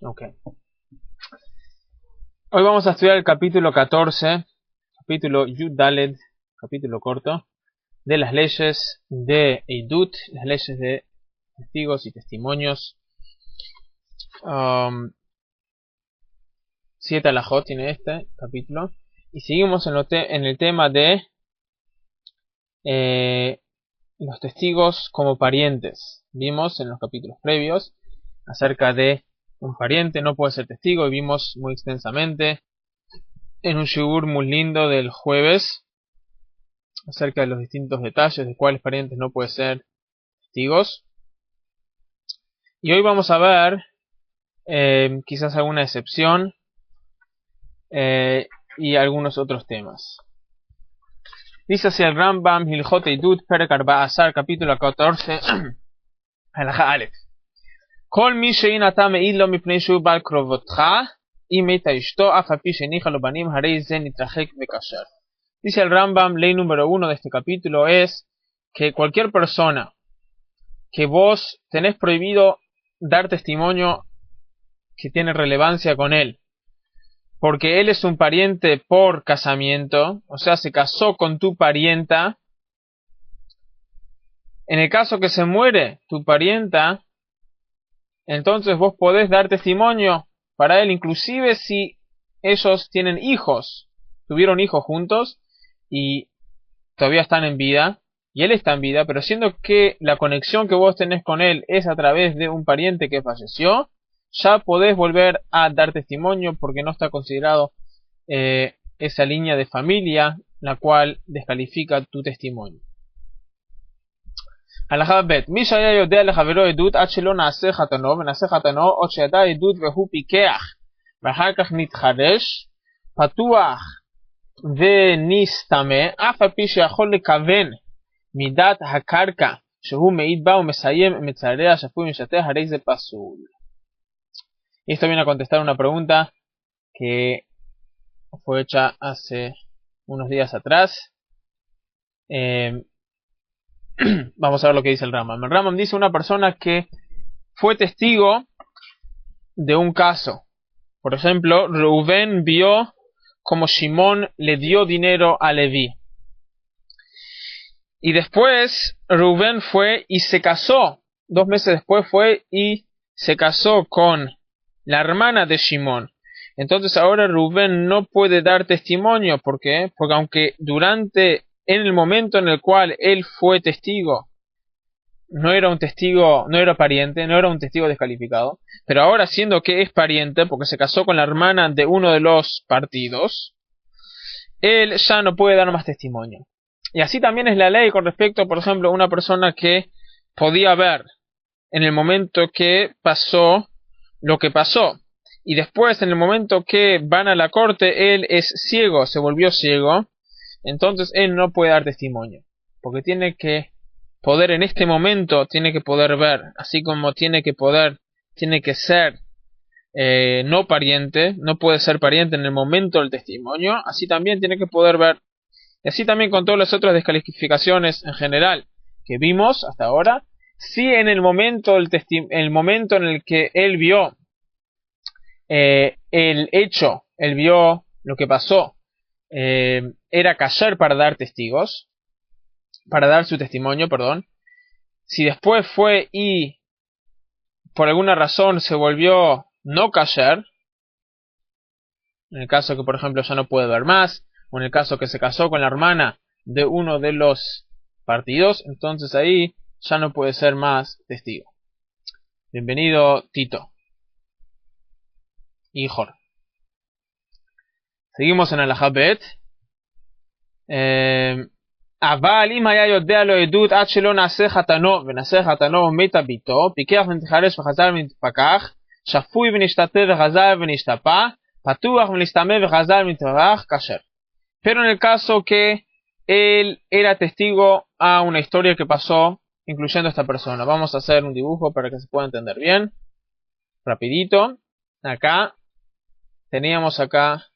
Ok. Hoy vamos a estudiar el capítulo 14, capítulo Yud Daled, capítulo corto, de las leyes de Eidut, las leyes de testigos y testimonios. 7 alajot tiene este capítulo. Y seguimos en el tema de los testigos como parientes. Vimos en los capítulos previos acerca de un pariente no puede ser testigo y vimos muy extensamente en un shiur muy lindo del jueves acerca de los distintos detalles de cuáles parientes no pueden ser testigos. Y hoy vamos a ver quizás alguna excepción y algunos otros temas. Dice así el Rambam, Hilchot Eidut, Perek Arba Asar, capítulo 14, Halacha Aleph. Kol mi she'inata me'id lo mipnei shu bal krovotcha, im meta ishto, af al pi she'nicha lo banim, harei ze nitrachek vekasher. Dice el Rambam, ley número 1 de este capítulo es que cualquier persona que vos tenés prohibido dar testimonio que tiene relevancia con él, porque él es un pariente por casamiento, o sea, se casó con tu parienta. En el caso que se muere tu parienta, entonces vos podés dar testimonio para él, inclusive si ellos tienen hijos, tuvieron hijos juntos y todavía están en vida, y él está en vida, pero siendo que la conexión que vos tenés con él es a través de un pariente que falleció, ya podés volver a dar testimonio porque no está considerado esa línea de familia la cual descalifica tu testimonio. הלכה ב' מי שהיה יודע לחברו עדות עד שלא נעשה חתנו ונעשה חתנו עוד שידע עדות והוא פיקח ואחר כך נתחדש פתוח ונסתמא אף על פי שיכול לכוון מידת הקרקע שהוא מעיד בה ומסיים מצעריה שפוי משתה הרי זה פסול. Esto viene a contestar una pregunta que fue hecha hace unos días atrás. Vamos a ver lo que dice el Rambam. El Rambam dice una persona que fue testigo de un caso. Por ejemplo, Reuben vio como Shimón le dio dinero a Leví. Y después Reuben fue y se casó. 2 meses después fue y se casó con la hermana de Shimón. Entonces ahora Reuben no puede dar testimonio. ¿Por qué? Porque aunque en el momento en el cual él fue testigo, no era un testigo, no era pariente, no era un testigo descalificado, pero ahora siendo que es pariente, porque se casó con la hermana de uno de los partidos, él ya no puede dar más testimonio. Y así también es la ley con respecto, por ejemplo, a una persona que podía ver en el momento que pasó lo que pasó, y después en el momento que van a la corte, él es ciego, se volvió ciego, entonces él no puede dar testimonio, porque tiene que poder en este momento, tiene que poder ver, así como tiene que ser no pariente, no puede ser pariente en el momento del testimonio, así también tiene que poder ver, y así también con todas las otras descalificaciones en general que vimos hasta ahora. Si en el momento en el que él vio el hecho, él vio lo que pasó, era kasher para dar testigos, para dar su testimonio, perdón. Si después fue y por alguna razón se volvió no kasher, en el caso que por ejemplo ya no puede ver más, o en el caso que se casó con la hermana de uno de los partidos, entonces ahí ya no puede ser más testigo. Bienvenido Tito y Jor. Seguimos en Alajá Bet. אבל אם היה יודע לו עדות עד שלא נעשה חתנו ונעשה חתנו ומתה ביתו, פיקח ונתחרש וחזר ונתפקח, שפוי ונשתתה וחזר ונשתפה, פתוח ונסתמא וחזר ונתפקח, כשר. Pero en el caso que él era testigo a una historia que pasó, incluyendo esta persona, vamos a hacer un dibujo para que se pueda entender bien, rapidito. Acá teníamos acá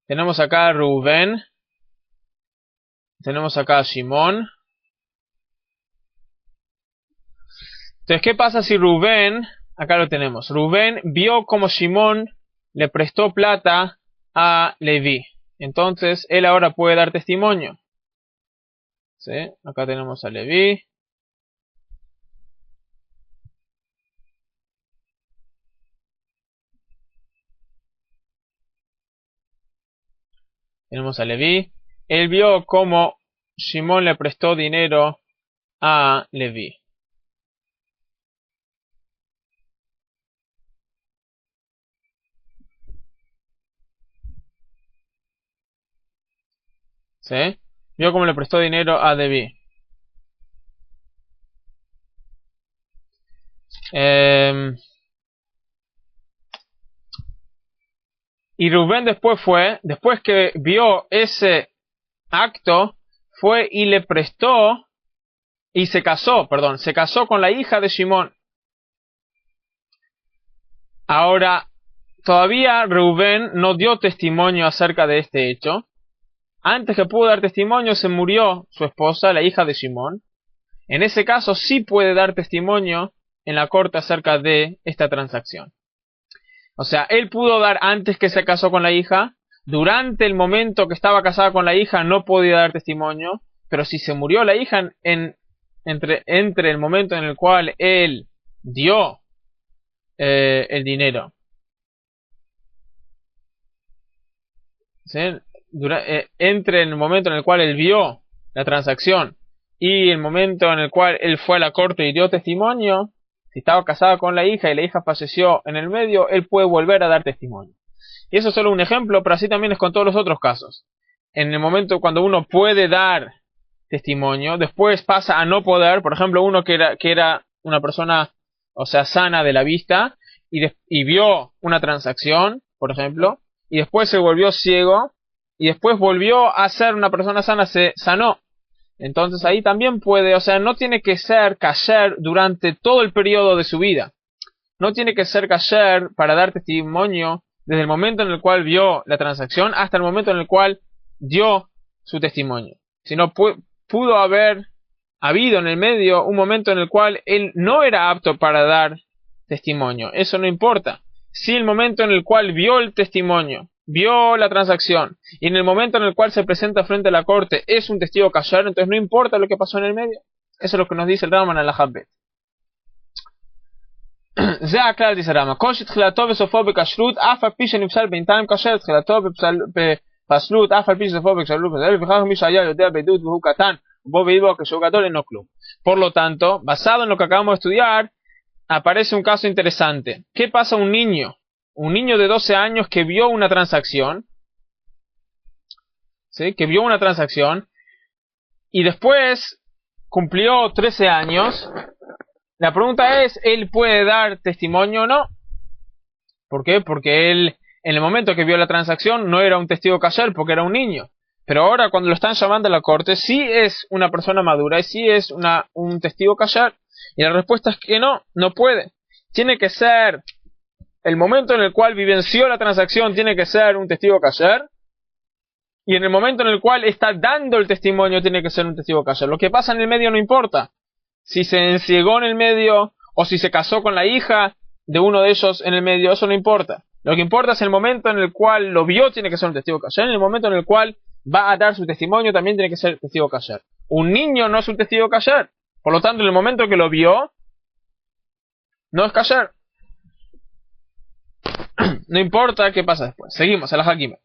Tenemos acá a Rubén. Tenemos acá a Shimón. Entonces, ¿qué pasa si Rubén, acá lo tenemos, Rubén vio como Shimón le prestó plata a Leví? Entonces, él ahora puede dar testimonio. ¿Sí? Acá tenemos a Leví. Tenemos a Leví. Él vio cómo Shimón le prestó dinero a Leví. ¿Sí? Vio cómo le prestó dinero a Leví. Y Rubén después que vio ese acto, fue y le prestó y se casó con la hija de Shimón. Ahora, todavía Rubén no dio testimonio acerca de este hecho. Antes que pudo dar testimonio, se murió su esposa, la hija de Shimón. En ese caso, sí puede dar testimonio en la corte acerca de esta transacción. O sea, él pudo dar antes que se casó con la hija. Durante el momento que estaba casada con la hija no podía dar testimonio. Pero si se murió la hija entre el momento en el cual él dio el dinero, ¿sí? Entre el momento en el cual él vio la transacción y el momento en el cual él fue a la corte y dio testimonio, si estaba casada con la hija y la hija falleció en el medio, él puede volver a dar testimonio. Y eso es solo un ejemplo, pero así también es con todos los otros casos. En el momento cuando uno puede dar testimonio, después pasa a no poder. Por ejemplo, uno que era una persona, o sea, sana de la vista, y vio una transacción, por ejemplo, y después se volvió ciego, y después volvió a ser una persona sana, se sanó. Entonces ahí también puede, o sea, no tiene que ser kasher durante todo el periodo de su vida. No tiene que ser kasher para dar testimonio desde el momento en el cual vio la transacción hasta el momento en el cual dio su testimonio. Sino pudo haber habido en el medio un momento en el cual él no era apto para dar testimonio. Eso no importa. Si el momento en el cual vio el testimonio, vio la transacción, y en el momento en el cual se presenta frente a la corte es un testigo kasher, entonces no importa lo que pasó en el medio. Eso es lo que nos dice el Rambam en la Habet. זה הכלל דיסא רמא, כל שתחילתו וסופו בכשרות, אף על פי שנפסל בינתיים כשר, תחילתו בפסלות, אף על פי שסופו בכשרות, ולפיכך מי שהיה יודע בעדות והוא קטן, ובו ואיבו כשהוא גדול אינו כלום. Por lo tanto, basado en lo que acabamos de estudiar, aparece un caso interesante. ¿Qué pasa a un niño? Un niño de 12 años que vio una transacción, ¿sí? Que vio una transacción, y después cumplió 13 años. La pregunta es, ¿él puede dar testimonio o no? ¿Por qué? Porque él, en el momento que vio la transacción, no era un testigo kasher porque era un niño. Pero ahora, cuando lo están llamando a la corte, sí es una persona madura y sí es un testigo kasher. Y la respuesta es que no puede. Tiene que ser, el momento en el cual vivenció la transacción, tiene que ser un testigo kasher. Y en el momento en el cual está dando el testimonio, tiene que ser un testigo kasher. Lo que pasa en el medio no importa. Si se enciegó en el medio o si se casó con la hija de uno de ellos en el medio, eso no importa. Lo que importa es el momento en el cual lo vio, tiene que ser un testigo kasher. En el momento en el cual va a dar su testimonio, también tiene que ser testigo kasher. Un niño no es un testigo kasher. Por lo tanto, en el momento que lo vio, no es kasher. No importa qué pasa después. Seguimos a la Hakime.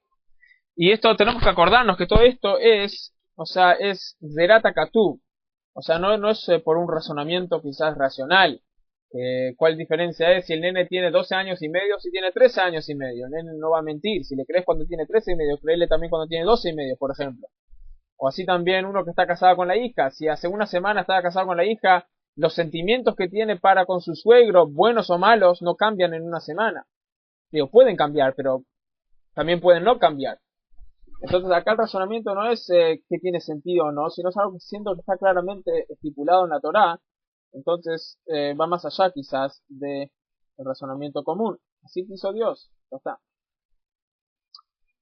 Y esto tenemos que acordarnos que todo esto es Zerata Katu. O sea, no es por un razonamiento quizás racional. ¿Cuál diferencia es si el nene tiene 12 años y medio o si tiene 13 años y medio? El nene no va a mentir. Si le crees cuando tiene 13 y medio, créele también cuando tiene 12 y medio, por ejemplo. O así también uno que está casado con la hija. Si hace una semana estaba casado con la hija, los sentimientos que tiene para con su suegro, buenos o malos, no cambian en una semana. Digo, pueden cambiar, pero también pueden no cambiar. Entonces acá el razonamiento no es que tiene sentido o no, sino es algo que siento que está claramente estipulado en la Torá. Entonces va más allá quizás del razonamiento común. Así quiso Dios. Ya está.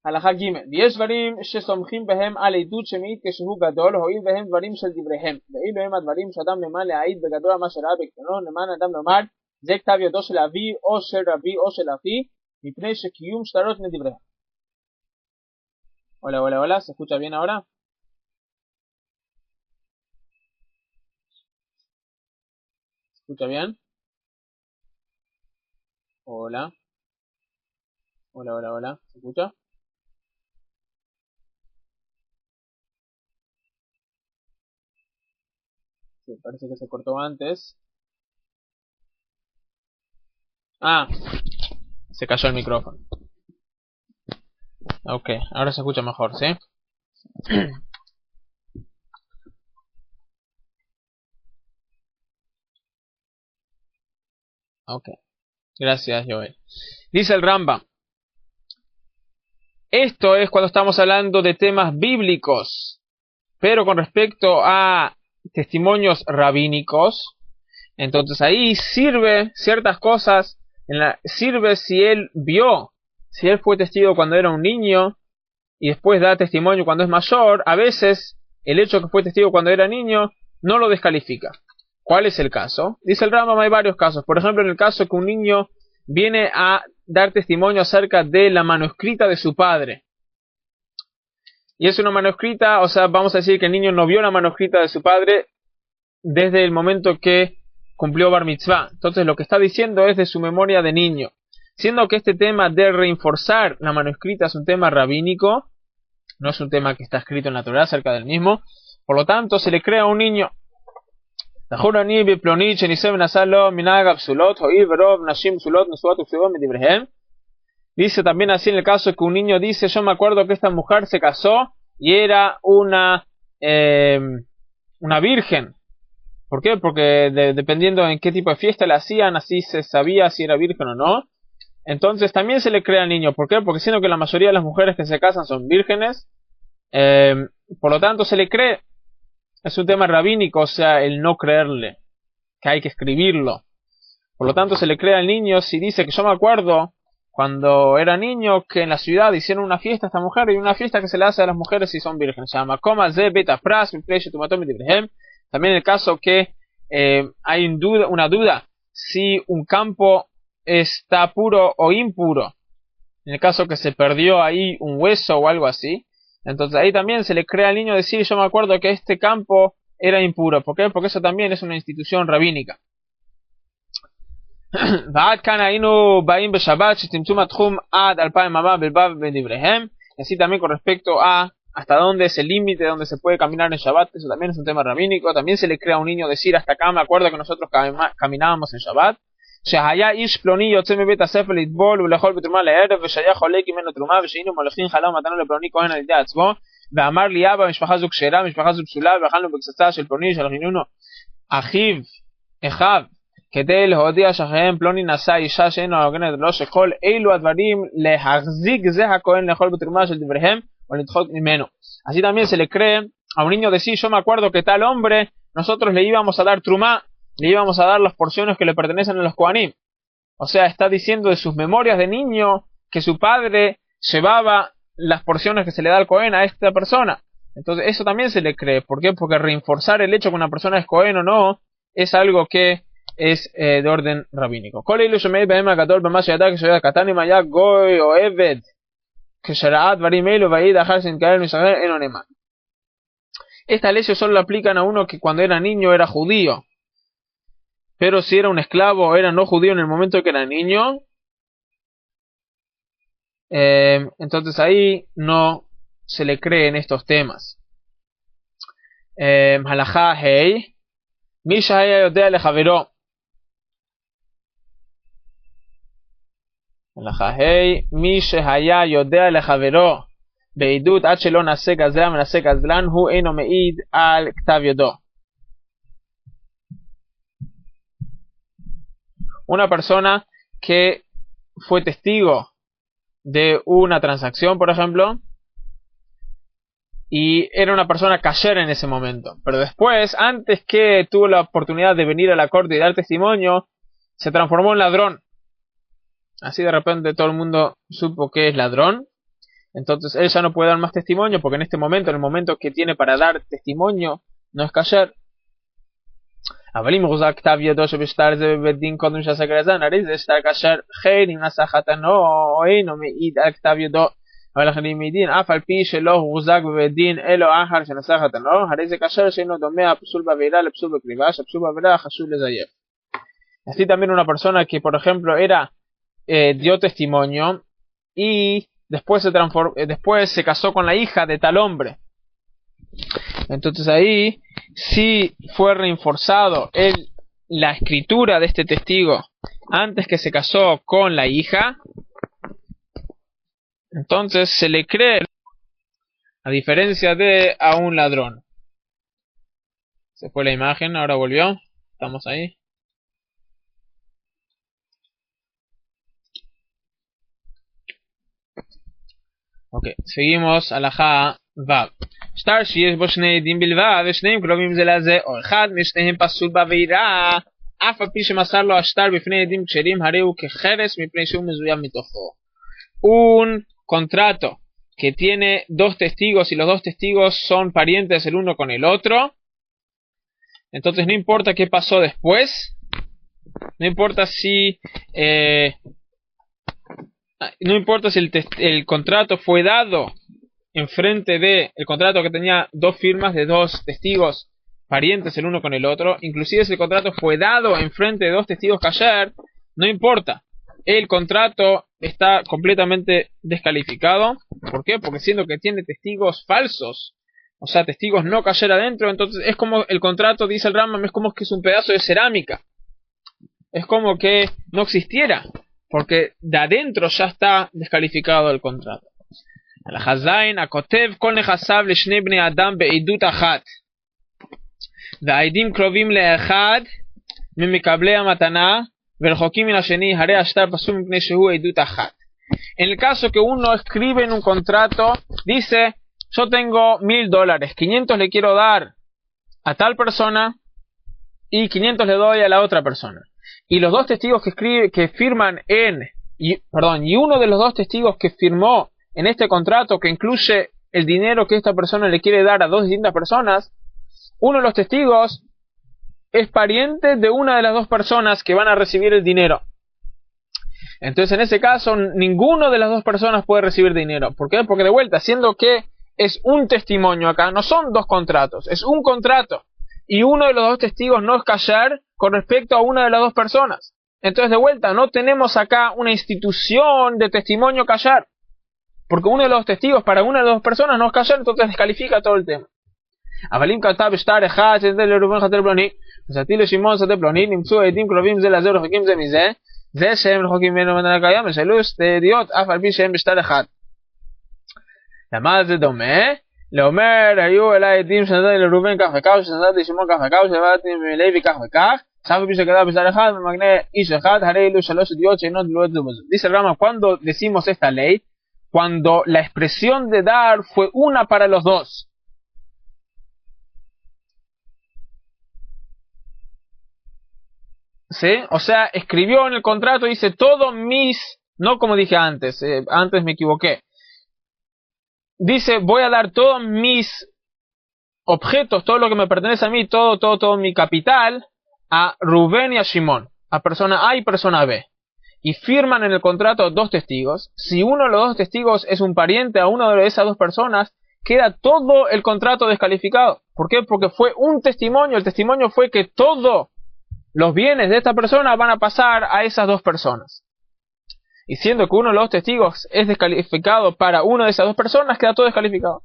הלכה ג' ויש דברים שסומכים בהם על עדות שמעיד כשהוא גדול, הואיל והם דברים של דבריהם, ואילו הם הדברים שאדם נאמן להעיד בגדול על מה שראה בקטנו, נאמן אדם לומר זה כתב ידו של אבי או של רבי או של אחי, מפני שקיום שטרות מדבריהם. Hola, ¿se escucha bien ahora? ¿Se escucha bien? Hola, ¿se escucha? Sí, parece que se cortó antes. Ah, se cayó el micrófono. Ok, ahora se escucha mejor, ¿sí? Ok, gracias Joel. Dice el Rambam, esto es cuando estamos hablando de temas bíblicos, pero con respecto a testimonios rabínicos, entonces ahí sirve ciertas cosas, sirve si él vio, si él fue testigo cuando era un niño y después da testimonio cuando es mayor, a veces el hecho que fue testigo cuando era niño no lo descalifica. ¿Cuál es el caso? Dice el Rambam, hay varios casos. Por ejemplo, en el caso que un niño viene a dar testimonio acerca de la manuscrita de su padre. Y es una manuscrita, o sea, vamos a decir que el niño no vio la manuscrita de su padre desde el momento que cumplió Bar Mitzvah. Entonces lo que está diciendo es de su memoria de niño. Siendo que este tema de reforzar la manuscrita es un tema rabínico, no es un tema que está escrito en la Torá acerca del mismo, por lo tanto se le crea a un niño. Dice también así en el caso que un niño dice, yo me acuerdo que esta mujer se casó y era una virgen. ¿Por qué? Porque dependiendo en qué tipo de fiesta le hacían, así se sabía si era virgen o no. Entonces también se le crea al niño. ¿Por qué? Porque siendo que la mayoría de las mujeres que se casan son vírgenes, por lo tanto se le cree. Es un tema rabínico, o sea, el no creerle, que hay que escribirlo. Por lo tanto se le cree al niño si dice que yo me acuerdo cuando era niño que en la ciudad hicieron una fiesta a esta mujer, y una fiesta que se le hace a las mujeres si son vírgenes. Se llama también el caso que hay una duda si un campo está puro o impuro. En el caso que se perdió ahí un hueso o algo así, entonces ahí también se le crea al niño decir, yo me acuerdo que este campo era impuro. ¿Por qué? Porque eso también es una institución rabínica. Y así también con respecto a hasta dónde es el límite donde se puede caminar en Shabbat, eso también es un tema rabínico. También se le crea a un niño decir, hasta acá me acuerdo que nosotros caminábamos en Shabbat. שהיה איש פלוני יוצא מבית הספר לטבול ולאכול בתרומה לערב ושהיה חולק ממנו תרומה ושהיינו מולכים חלה ומתנו לפלוני כהן על ידי עצמו ואמר לי אבא משפחה זו כשרה משפחה זו פסולה ואכלנו בקצצה של פלוני שלחינו אחיו כדי להודיע שאחיהם פלוני נשא אישה שאינו הוגנת לו שכל אילו הדברים להחזיק זה הכהן לאכול בתרומה של דבריהם o לדחות ממנו. Así también se le cree a un niño decir, yo me acuerdo que tal hombre nosotros le íbamos a dar trumá, le íbamos a dar las porciones que le pertenecen a los Kohanim. O sea, está diciendo de sus memorias de niño que su padre llevaba las porciones que se le da al Kohen a esta persona. Entonces eso también se le cree. ¿Por qué? Porque reforzar el hecho que una persona es Kohen o no es algo que es de orden rabínico. Estas leyes solo aplican a uno que cuando era niño era judío. Pero si era un esclavo o era no judío en el momento en que era niño, entonces ahí no se le cree en estos temas. Halajá Hei, Misha haya yodea lejaveró. Halajá Hei, Misha haya yodea lejaveró. בעדות עד שלא נעשה גזלן ונעשה גזלן הוא אינו מעיד על כתב ידו. Una persona que fue testigo de una transacción, por ejemplo, y era una persona kasher en ese momento, pero después, antes que tuvo la oportunidad de venir a la corte y dar testimonio, se transformó en ladrón. Así de repente todo el mundo supo que es ladrón. entonces él ya no puede dar más testimonio, porque en este momento, en el momento que tiene para dar testimonio, no es kasher. אבל אם הוחזק כתב ידו שבשטר זה בבית דין קודם שעשה גרזן, הרי זה שטר כאשר חן אם נשא חתנו או אינו מעיד על כתב ידו, אבל אחרים מעידין אף על פי שלא הוחזק בבית דין אלו אחר שנשא חתנו, הרי זה כאשר שאינו דומה הפסול בעבירה לפסול בקריבה, שהפסול בעבירה חשוב לזייף. Así también una persona que por ejemplo dio testimonio y después se casó con la hija de tal hombre. Entonces ahí si fue reforzado la escritura de este testigo antes que se casó con la hija, entonces se le cree, a diferencia de a un ladrón. Se fue la imagen, ahora volvió, estamos ahí. Ok, seguimos alajá vav. שטר שיש בו שני עדים בלבד ושניהם קרובים זה לזה או אחד משניהם פסול בעבירה אף על פי שמסר לו השטר בפני עדים כשרים הרי הוא כחרס מפני שהוא מזויף מתוכו. Un contrato que tiene dos testigos y los dos testigos son parientes el uno con el otro, entonces no importa qué pasó después, no importa si el contrato fue dado enfrente de el contrato que tenía dos firmas de dos testigos parientes el uno con el otro, inclusive si el contrato fue dado enfrente de dos testigos kasher, no importa, el contrato está completamente descalificado. ¿Por qué? Porque siendo que tiene testigos falsos, o sea testigos no kasher adentro, entonces es como el contrato, dice el Rambam, es como que es un pedazo de cerámica, es como que no existiera, porque de adentro ya está descalificado el contrato. הלכה זין, הכותב כל נכסיו לשני בני אדם בעדות אחת והעדים קרובים לאחד ממקבלי המתנה ורחוקים מן השני, הרי השטר פסול מפני שהוא עדות אחת. En el caso que uno escribe en un contrato, dice, yo tengo $1000, 500 le quiero dar a tal persona y 500 le doy a la otra persona. Y los dos testigos que firman y uno de los dos testigos que firmó en este contrato que incluye el dinero que esta persona le quiere dar a dos distintas personas, uno de los testigos es pariente de una de las dos personas que van a recibir el dinero. Entonces en ese caso ninguno de las dos personas puede recibir dinero. ¿Por qué? Porque de vuelta, siendo que es un testimonio acá, no son dos contratos, es un contrato y uno de los dos testigos no es kasher con respecto a una de las dos personas. Entonces de vuelta, no tenemos acá una institución de testimonio kasher, porque uno de los testigos para una de las dos personas no es kasher, entonces descalifica todo el tema. Avalim katab shtar echad shete leruben chater ploni, ושתי לשמעון שדה פלוני, נמצאו עדים קרובים זה לזה ורחוקים זה מזה, זה שהם רחוקים ממנו מן הקיים, ושאלו שתי עדיות אף על פי שהם בשטר אחד. למה זה דומה? לאומר, היו אליי עדים שנתתי לראובן כך וכך, שנתתי לשמעון כך וכך, שנתתי מלוי כך וכך, אף על פי שכתב בשטר אחד ומגנה איש אחד, הרי אלו שלוש עדיות שאינו תלויות זו בזו. Dice el Rama, cuando decimos esta ley, cuando la expresión de dar fue una para los dos. ¿Sí? O sea, escribió en el contrato, dice, todos mis, no como dije antes, antes me equivoqué. Dice, voy a dar todos mis objetos, todo lo que me pertenece a mí, todo mi capital, a Rubén y a Shimón, a persona A y persona B. Y firman en el contrato dos testigos. Si uno de los dos testigos es un pariente a una de esas dos personas, queda todo el contrato descalificado. ¿Por qué? Porque fue un testimonio. El testimonio fue que todos los bienes de esta persona van a pasar a esas dos personas. Y siendo que uno de los testigos es descalificado para una de esas dos personas, queda todo descalificado.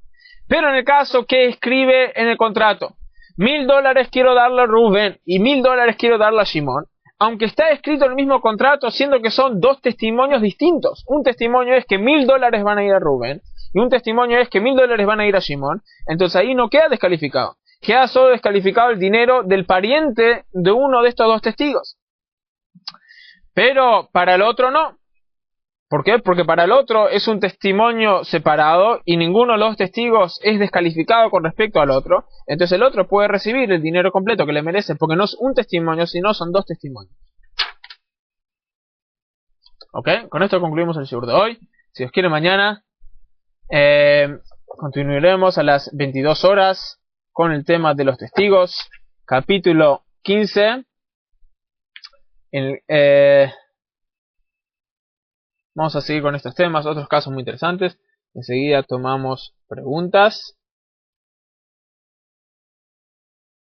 Pero en el caso que escribe en el contrato, $1000 quiero darle a Rubén y $1000 quiero darle a Shimón, aunque está escrito en el mismo contrato, siendo que son dos testimonios distintos. Un testimonio es que $1000 van a ir a Rubén y un testimonio es que $1000 van a ir a Shimón. Entonces ahí no queda descalificado. Queda solo descalificado el dinero del pariente de uno de estos dos testigos. Pero para el otro no. ¿Por qué? Porque para el otro es un testimonio separado y ninguno de los testigos es descalificado con respecto al otro. Entonces el otro puede recibir el dinero completo que le merece, porque no es un testimonio, sino son dos testimonios. ¿Ok? Con esto concluimos el shiur de hoy. Si Dios quiere, mañana Continuaremos a las 22 horas con el tema de los testigos, capítulo 15. Vamos a seguir con estos temas, otros casos muy interesantes. Enseguida tomamos preguntas.